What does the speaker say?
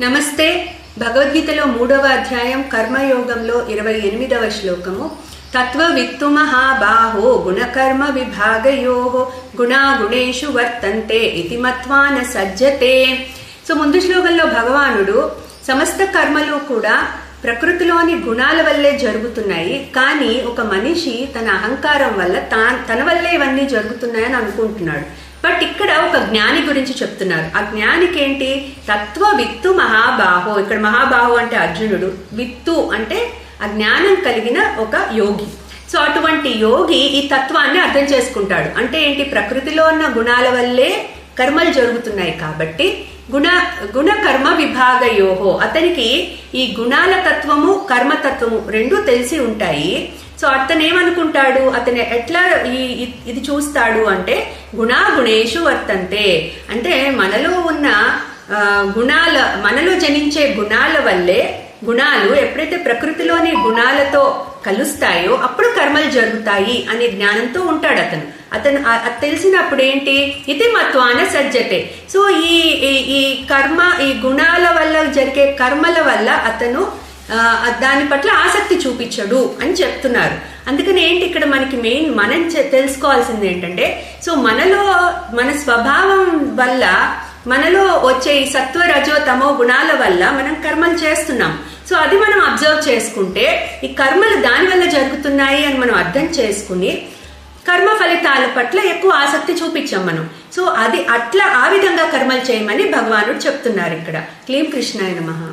నమస్తే. భగవద్గీతలో 3వ అధ్యాయం కర్మయోగంలో 28వ శ్లోకము. తత్వవిత్తు మహాబాహో గుణకర్మ విభాగయోః గుణాగుణేషు వర్తంతే ఇతి మత్వా న సజ్జతే. సో ముందు శ్లోకంలో భగవానుడు సమస్త కర్మలు కూడా ప్రకృతిలోని గుణాల వల్లే జరుగుతున్నాయి, కానీ ఒక మనిషి తన అహంకారం వల్ల తన వల్లే ఇవన్నీ జరుగుతున్నాయని అనుకుంటున్నాడు. బట్ ఇక్కడ ఒక జ్ఞాని గురించి చెప్తున్నారు. ఆ జ్ఞానికి ఏంటి? తత్వ విత్తు మహాబాహో. ఇక్కడ మహాబాహో అంటే అర్జునుడు, విత్తు అంటే ఆ జ్ఞానం కలిగిన ఒక యోగి. సో అటువంటి యోగి ఈ తత్వాన్ని అర్థం చేసుకుంటాడు. అంటే ఏంటి? ప్రకృతిలో ఉన్న గుణాల వల్లే కర్మలు జరుగుతున్నాయి కాబట్టి గుణ కర్మ విభాగయోహో, అతనికి ఈ గుణాల తత్వము కర్మతత్వము రెండూ తెలిసి ఉంటాయి. సో అతను ఏమనుకుంటాడు? అతను ఎట్లా ఇది చూస్తాడు అంటే గుణాగుణేషు వర్తంతే, అంటే మనలో ఉన్న మనలో జనించే గుణాల వల్లే, గుణాలు ఎప్పుడైతే ప్రకృతిలోని గుణాలతో కలుస్తాయో అప్పుడు కర్మలు జరుగుతాయి అనే జ్ఞానంతో ఉంటాడు అతను అది తెలిసినప్పుడు ఏంటి? ఇది మత్వాన సజ్జతే. సో ఈ కర్మ, ఈ గుణాల వల్ల జరిగే కర్మల వల్ల అతను దాని పట్ల ఆసక్తి చూపించడు అని చెప్తున్నారు. అందుకని ఏంటి ఇక్కడ మనకి మెయిన్ మనం తెలుసుకోవాల్సింది ఏంటంటే, సో మన స్వభావం వల్ల మనలో వచ్చే ఈ సత్వ రజో తమో గుణాల వల్ల మనం కర్మలు చేస్తున్నాం. సో అది మనం అబ్జర్వ్ చేసుకుంటే ఈ కర్మలు దాని వల్ల జరుగుతున్నాయి అని మనం అర్థం చేసుకుని కర్మ ఫలితాల పట్ల ఎక్కువ ఆసక్తి చూపించాం మనం. సో అది అట్లా ఆ విధంగా కర్మలు చేయమని భగవానుడు చెప్తున్నారు ఇక్కడ. క్లీం కృష్ణాయ నమః.